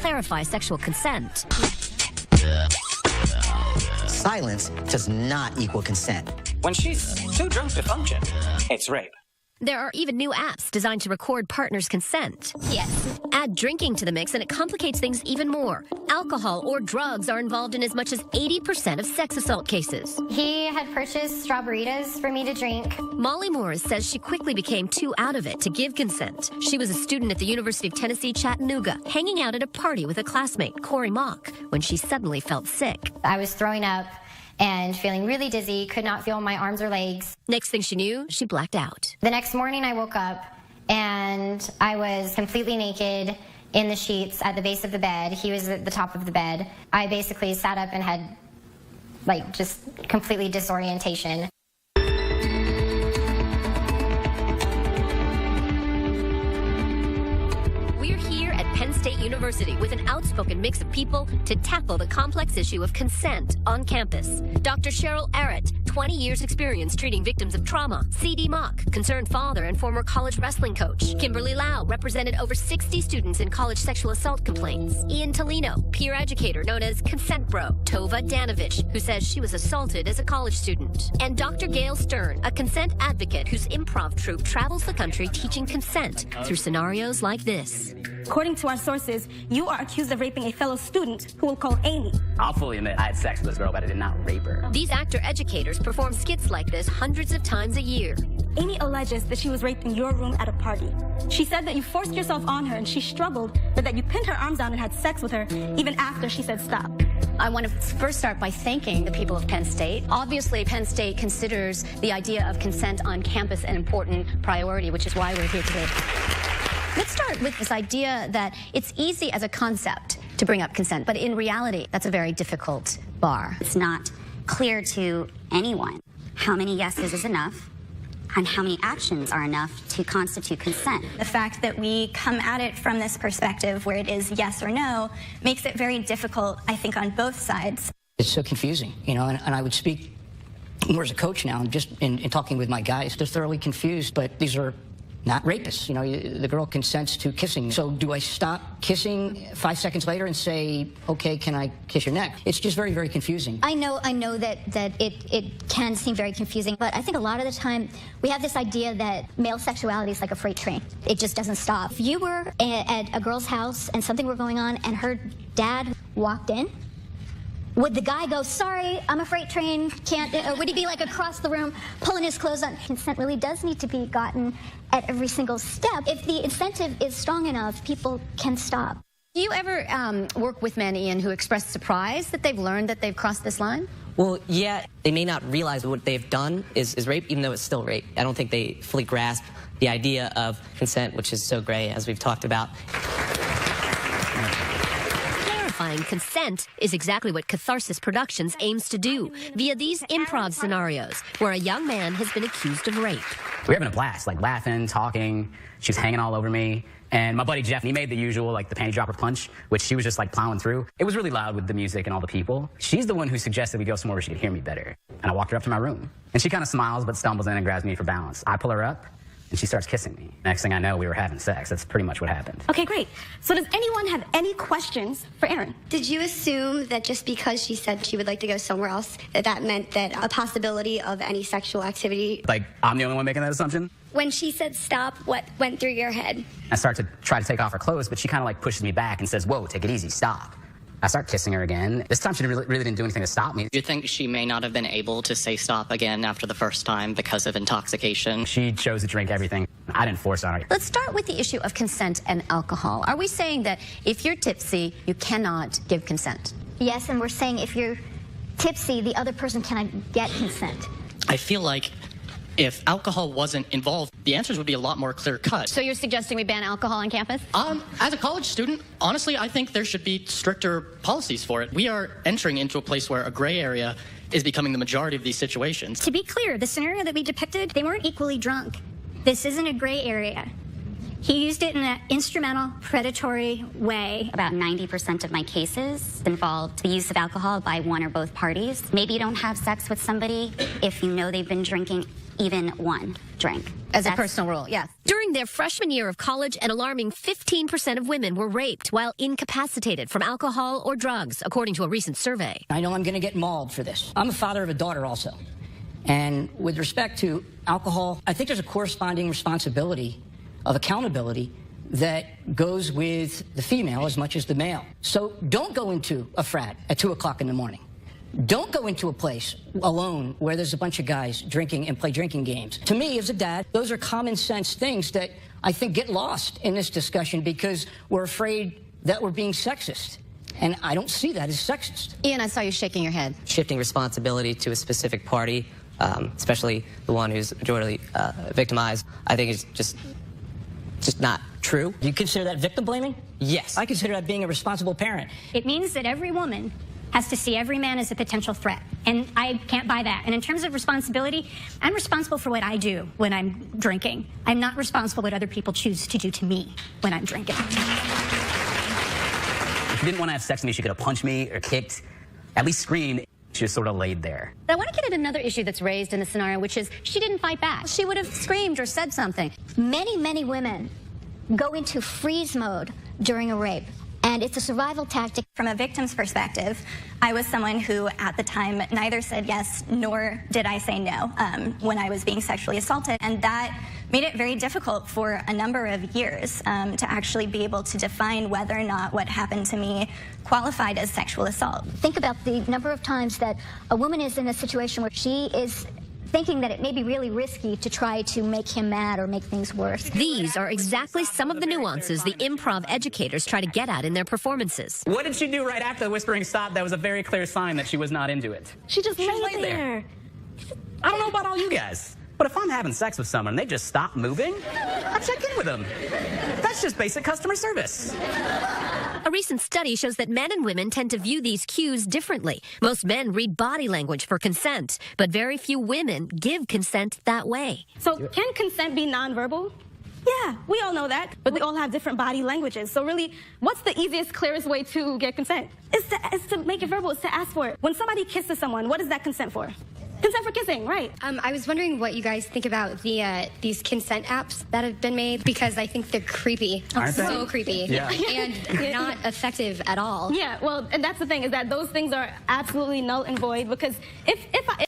clarify sexual consent. Silence does not equal consent. When she's too drunk to function, it's rape. There are even new apps designed to record partners' consent. Yes. Add drinking to the mix and it complicates things even more. Alcohol or drugs are involved in as much as 80% of sex assault cases. He had purchased strawberries for me to drink. Molly Morris says she quickly became too out of it to give consent. She was a student at the University of Tennessee, Chattanooga, hanging out at a party with a classmate, Corey Mock, when she suddenly felt sick. I was throwing up and feeling really dizzy, could not feel my arms or legs. Next thing she knew, she blacked out. The next morning I woke up and I was completely naked in the sheets at the base of the bed. He was at the top of the bed. I basically sat up and had just completely disorientation. We're here at Penn State University with an outspoken mix of people to tackle the complex issue of consent on campus. Dr. Cheryl Arrett, 20 years experience treating victims of trauma. C.D. Mock, concerned father and former college wrestling coach. Kimberly Lau represented over 60 students in college sexual assault complaints. Ian Tolino, peer educator known as Consent Bro. Tova Danovich, who says she was assaulted as a college student. And Dr. Gail Stern, a consent advocate whose improv troupe travels the country teaching consent through scenarios like this. According to our sources, you are accused of raping a fellow student who we'll call Amy. I'll fully admit I had sex with this girl, but I did not rape her. These actor-educators perform skits like this hundreds of times a year. Amy alleges that she was raped in your room at a party. She said that you forced yourself on her and she struggled, but that you pinned her arms down and had sex with her even after she said stop. I want to first start by thanking the people of Penn State. Obviously, Penn State considers the idea of consent on campus an important priority, which is why we're here today. Let's start with this idea that it's easy as a concept to bring up consent, but in reality, that's a very difficult bar. It's not clear to anyone how many yeses is enough and how many actions are enough to constitute consent. The fact that we come at it from this perspective where it is yes or no makes it very difficult, I think, on both sides. It's so confusing, you know, and I would speak more as a coach now, just in talking with my guys. They're thoroughly confused, but these are not rapists. You know, the girl consents to kissing. So do I stop kissing 5 seconds later and say, okay, can I kiss your neck? It's just very, very confusing. I know that it can seem very confusing, but I think a lot of the time we have this idea that male sexuality is like a freight train. It just doesn't stop. If you were at a girl's house and something were going on and her dad walked in, would the guy go, sorry, I'm a freight train, can't, or would he be like across the room pulling his clothes on? Consent really does need to be gotten at every single step. If the incentive is strong enough, people can stop. Do you ever work with men, Ian, who express surprise that they've learned that they've crossed this line? Well, yeah, they may not realize what they've done is rape, even though it's still rape. I don't think they fully grasp the idea of consent, which is so gray, as we've talked about. Consent is exactly what Catharsis Productions aims to do via these improv scenarios where a young man has been accused of rape. We were having a blast, like laughing, talking. She was hanging all over me. And my buddy Jeff, he made the usual, like the panty dropper punch, which she was just like plowing through. It was really loud with the music and all the people. She's the one who suggested we go somewhere where she could hear me better. And I walked her up to my room. And she kind of smiles but stumbles in and grabs me for balance. I pull her up. And she starts kissing me. Next thing I know, we were having sex. That's pretty much what happened. Okay, great. So does anyone have any questions for Erin? Did you assume that just because she said she would like to go somewhere else, that meant that a possibility of any sexual activity? Like, I'm the only one making that assumption? When she said stop, what went through your head? I start to try to take off her clothes, but she kind of like pushes me back and says, whoa, take it easy, stop. I start kissing her again. This time she really didn't do anything to stop me. Do you think she may not have been able to say stop again after the first time because of intoxication? She chose to drink everything. I didn't force on her. Let's start with the issue of consent and alcohol. Are we saying that if you're tipsy, you cannot give consent? Yes, and we're saying if you're tipsy, the other person cannot get consent. I feel like if alcohol wasn't involved, the answers would be a lot more clear-cut. So you're suggesting we ban alcohol on campus? As a college student, honestly, I think there should be stricter policies for it. We are entering into a place where a gray area is becoming the majority of these situations. To be clear, the scenario that we depicted, they weren't equally drunk. This isn't a gray area. He used it in an instrumental, predatory way. About 90% of my cases involved the use of alcohol by one or both parties. Maybe you don't have sex with somebody if you know they've been drinking even one drink. As a personal rule, yes. During their freshman year of college, an alarming 15% of women were raped while incapacitated from alcohol or drugs, according to a recent survey. I know I'm going to get mauled for this. I'm a father of a daughter also. And with respect to alcohol, I think there's a corresponding responsibility of accountability that goes with the female as much as the male. So don't go into a frat at 2 o'clock in the morning. Don't go into a place alone where there's a bunch of guys drinking and play drinking games. To me, as a dad, those are common sense things that I think get lost in this discussion because we're afraid that we're being sexist. And I don't see that as sexist. Ian, I saw you shaking your head. Shifting responsibility to a specific party, especially the one who's majority victimized, I think is just not true. Do you consider that victim blaming? Yes. I consider that being a responsible parent. It means that every woman has to see every man as a potential threat. And I can't buy that. And in terms of responsibility, I'm responsible for what I do when I'm drinking. I'm not responsible for what other people choose to do to me when I'm drinking. If she didn't want to have sex with me, she could have punched me or kicked, at least screamed. She just sort of laid there. I want to get at another issue that's raised in the scenario, which is she didn't fight back. She would have screamed or said something. Many, many women go into freeze mode during a rape. And it's a survival tactic. From a victim's perspective, I was someone who at the time neither said yes nor did I say no when I was being sexually assaulted. And that made it very difficult for a number of years to actually be able to define whether or not what happened to me qualified as sexual assault. Think about the number of times that a woman is in a situation where she is thinking that it may be really risky to try to make him mad or make things worse. These are exactly some of the nuances the improv educators try to get at in their performances. What did she do right after the whispering stopped? That was a very clear sign that she was not into it. She just laid there. I don't know about all you guys, but if I'm having sex with someone and they just stop moving, I check in with them. That's just basic customer service. A recent study shows that men and women tend to view these cues differently. Most men read body language for consent, but very few women give consent that way. So can consent be nonverbal? Yeah, we all know that, but we all have different body languages. So really, what's the easiest, clearest way to get consent? It's to make it verbal, it's to ask for it. When somebody kisses someone, what is that consent for? Consent for kissing, right? I was wondering what you guys think about these consent apps that have been made, because I think they're creepy. Aren't they? So creepy. Yeah. And not effective at all. Yeah, well, and that's the thing, is that those things are absolutely null and void, because if I